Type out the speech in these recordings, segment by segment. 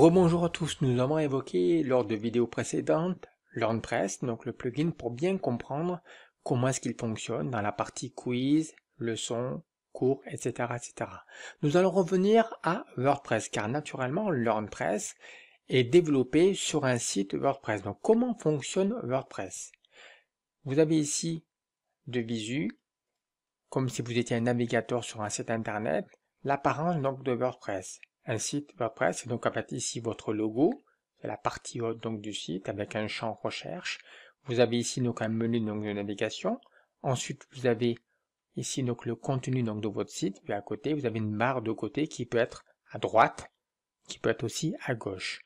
Rebonjour à tous, nous avons évoqué lors de vidéos précédentes LearnPress, donc le plugin pour bien comprendre comment est-ce qu'il fonctionne dans la partie quiz, leçons, cours, etc., etc. Nous allons revenir à WordPress car naturellement LearnPress est développé sur un site WordPress. Donc comment fonctionne WordPress? Vous avez ici de visu, comme si vous étiez un navigateur sur un site internet, l'apparence donc de WordPress. Un site WordPress, c'est donc en fait ici votre logo, c'est la partie haute donc du site avec un champ recherche. Vous avez ici donc un menu donc de navigation. Ensuite vous avez ici donc le contenu donc de votre site. Puis à côté vous avez une barre de côté qui peut être à droite, qui peut être aussi à gauche.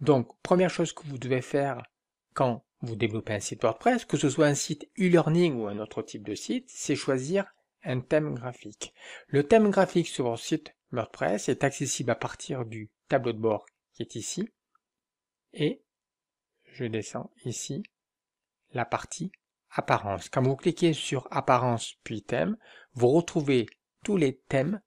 Donc première chose que vous devez faire quand vous développez un site WordPress, que ce soit un site e-learning ou un autre type de site, c'est choisir un thème graphique. Le thème graphique sur votre site WordPress est accessible à partir du tableau de bord qui est ici. Et je descends ici la partie apparence. Quand vous cliquez sur apparence puis thème, vous retrouvez tous les thèmes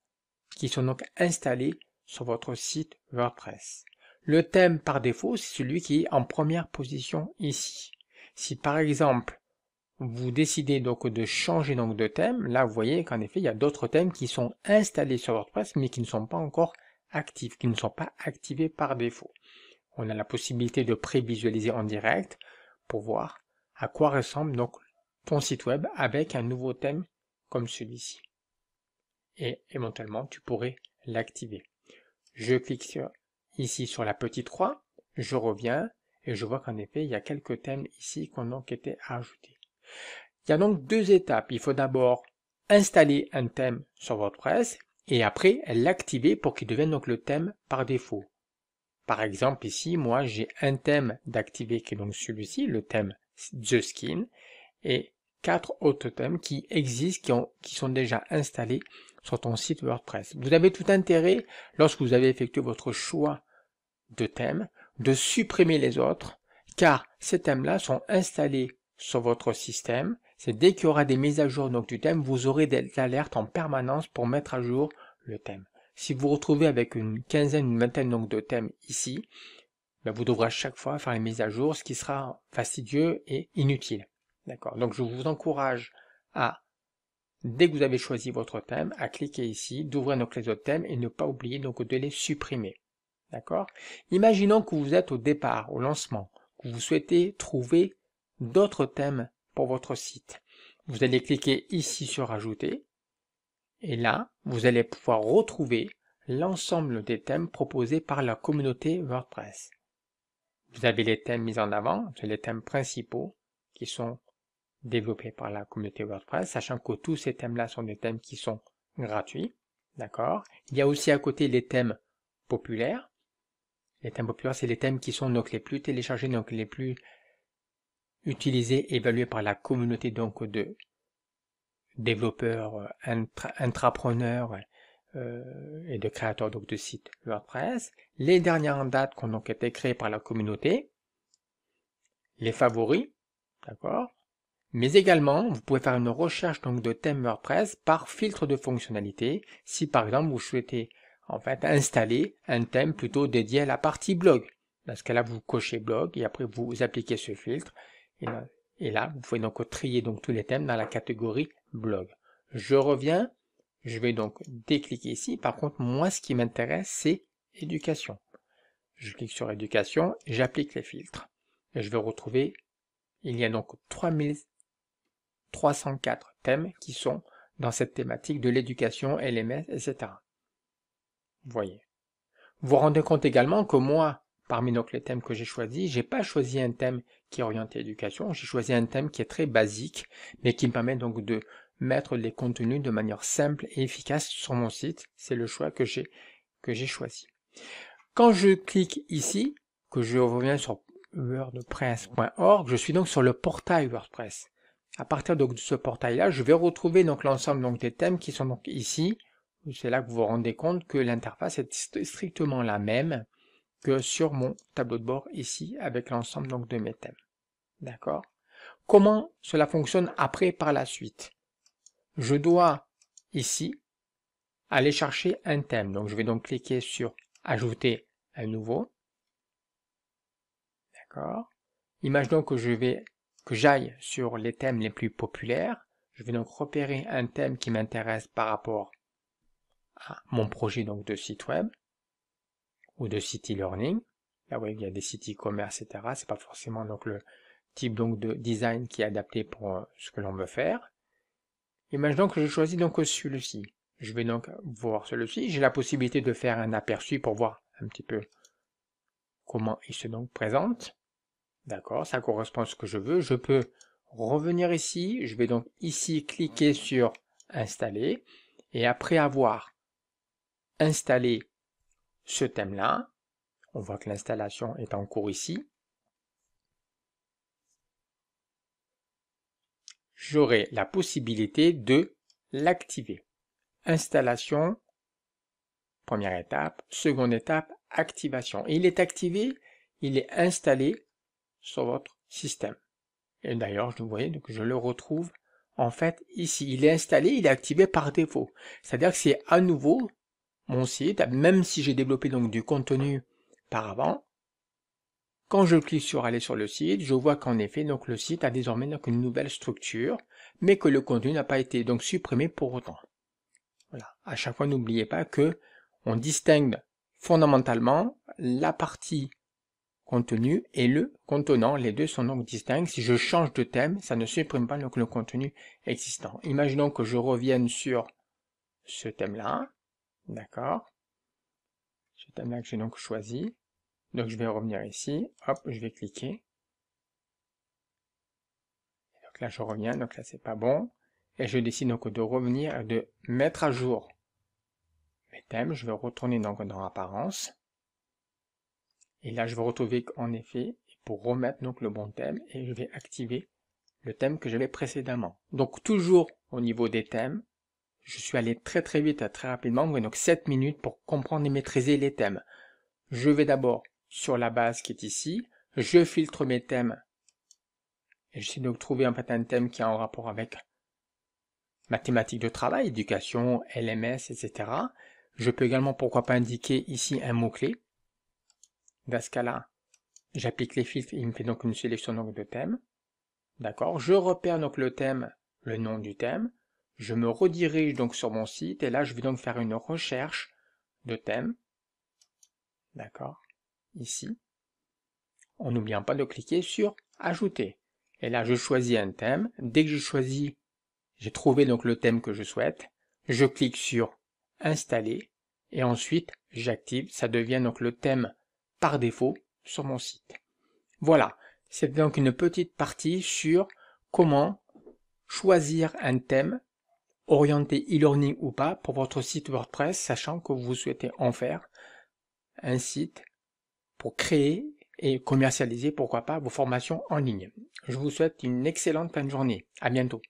qui sont donc installés sur votre site WordPress. Le thème par défaut, c'est celui qui est en première position ici. Si par exemple, vous décidez donc de changer donc de thème, là vous voyez qu'en effet il y a d'autres thèmes qui sont installés sur WordPress mais qui ne sont pas encore actifs, qui ne sont pas activés par défaut. On a la possibilité de prévisualiser en direct pour voir à quoi ressemble donc ton site web avec un nouveau thème comme celui-ci. Et éventuellement tu pourrais l'activer. Je clique ici sur la petite croix, je reviens et je vois qu'en effet il y a quelques thèmes ici qui ont donc été ajoutés. Il y a donc deux étapes. Il faut d'abord installer un thème sur WordPress et après l'activer pour qu'il devienne donc le thème par défaut. Par exemple ici, moi j'ai un thème d'activer qui est donc celui-ci, le thème The Skin, et 4 autres thèmes qui existent, qui sont déjà installés sur ton site WordPress. Vous avez tout intérêt, lorsque vous avez effectué votre choix de thème, de supprimer les autres, car ces thèmes-là sont installés sur votre système. C'est dès qu'il y aura des mises à jour donc, du thème, vous aurez des alertes en permanence pour mettre à jour le thème. Si vous vous retrouvez avec une quinzaine, une vingtaine donc, de thèmes ici, ben, vous devrez à chaque fois faire les mises à jour, ce qui sera fastidieux et inutile. D'accord. Donc je vous encourage à, dès que vous avez choisi votre thème, à cliquer ici, d'ouvrir donc les autres thèmes et ne pas oublier donc de les supprimer. D'accord? Imaginons que vous êtes au départ, au lancement, que vous souhaitez trouver d'autres thèmes pour votre site. Vous allez cliquer ici sur ajouter et là, vous allez pouvoir retrouver l'ensemble des thèmes proposés par la communauté WordPress. Vous avez les thèmes mis en avant, c'est les thèmes principaux qui sont développés par la communauté WordPress, sachant que tous ces thèmes-là sont des thèmes qui sont gratuits. D'accord? Il y a aussi à côté les thèmes populaires. Les thèmes populaires, c'est les thèmes qui sont donc les plus téléchargés, donc les plus utilisés, évalués par la communauté donc de développeurs, intrapreneurs et de créateurs donc de sites WordPress. Les dernières en date qui ont donc été créées par la communauté. Les favoris, d'accord? Mais également, vous pouvez faire une recherche donc de thèmes WordPress par filtre de fonctionnalité. Si par exemple vous souhaitez en fait installer un thème plutôt dédié à la partie blog. Dans ce cas-là, vous cochez blog et après vous appliquez ce filtre. Et là, vous pouvez donc trier donc tous les thèmes dans la catégorie blog. Je reviens, je vais donc décliquer ici. Par contre, moi, ce qui m'intéresse, c'est éducation. Je clique sur éducation, j'applique les filtres. Et je vais retrouver, il y a donc 3304 thèmes qui sont dans cette thématique de l'éducation, LMS, etc. Vous voyez. Vous vous rendez compte également que moi, parmi donc les thèmes que j'ai choisis, j'ai pas choisi un thème qui est orienté éducation, j'ai choisi un thème qui est très basique, mais qui me permet donc de mettre les contenus de manière simple et efficace sur mon site. C'est le choix que j'ai choisi. Quand je clique ici, que je reviens sur wordpress.org, je suis donc sur le portail WordPress. À partir donc de ce portail-là, je vais retrouver donc l'ensemble donc des thèmes qui sont donc ici. C'est là que vous vous rendez compte que l'interface est strictement la même que sur mon tableau de bord ici avec l'ensemble donc de mes thèmes. D'accord? Comment cela fonctionne après par la suite? Je dois ici aller chercher un thème. Donc je vais donc cliquer sur ajouter un nouveau. D'accord. Imaginons que j'aille sur les thèmes les plus populaires. Je vais donc repérer un thème qui m'intéresse par rapport à mon projet donc de site web ou de site e-learning. Là, vous voyez, il y a des sites e-commerce, etc. C'est pas forcément donc le type donc de design qui est adapté pour ce que l'on veut faire. Imaginons que je choisis donc celui-ci. Je vais donc voir celui-ci. J'ai la possibilité de faire un aperçu pour voir un petit peu comment il se donc présente. D'accord, ça correspond à ce que je veux. Je peux revenir ici. Je vais donc ici cliquer sur installer. Et après avoir installé ce thème-là, on voit que l'installation est en cours ici. J'aurai la possibilité de l'activer. Installation, première étape. Seconde étape, activation. Et il est activé, il est installé sur votre système. Et d'ailleurs, vous voyez, donc je le retrouve en fait ici. Il est installé, il est activé par défaut. C'est-à-dire que c'est à nouveau mon site, même si j'ai développé donc du contenu par avant. Quand je clique sur aller sur le site, je vois qu'en effet, donc le site a désormais donc une nouvelle structure, mais que le contenu n'a pas été donc supprimé pour autant. Voilà. À chaque fois, n'oubliez pas que on distingue fondamentalement la partie contenu et le contenant. Les deux sont donc distincts. Si je change de thème, ça ne supprime pas donc le contenu existant. Imaginons que je revienne sur ce thème-là. D'accord. Ce thème-là que j'ai donc choisi. Donc je vais revenir ici. Hop, je vais cliquer. Donc là, je reviens. Donc là, c'est pas bon. Et je décide donc de revenir, de mettre à jour mes thèmes. Je vais retourner donc dans Apparence. Et là, je vais retrouver en effet, pour remettre donc le bon thème, et je vais activer le thème que j'avais précédemment. Donc toujours au niveau des thèmes, je suis allé très vite, très rapidement, donc 7 minutes pour comprendre et maîtriser les thèmes. Je vais d'abord sur la base qui est ici, je filtre mes thèmes, et j'essaie de trouver en fait un thème qui est en rapport avec ma thématique de travail, éducation, LMS, etc. Je peux également, pourquoi pas, indiquer ici un mot-clé. Dans ce cas-là, j'applique les filtres, il me fait donc une sélection donc de thèmes. D'accord, je repère donc le thème, le nom du thème. Je me redirige donc sur mon site et là je vais donc faire une recherche de thème. D'accord, ici. En n'oubliant pas de cliquer sur ajouter. Et là je choisis un thème. Dès que je choisis, j'ai trouvé donc le thème que je souhaite. Je clique sur installer et ensuite j'active. Ça devient donc le thème par défaut sur mon site. Voilà, c'est donc une petite partie sur comment choisir un thème orienté e-learning ou pas pour votre site WordPress, sachant que vous souhaitez en faire un site pour créer et commercialiser, pourquoi pas, vos formations en ligne. Je vous souhaite une excellente fin de journée. À bientôt.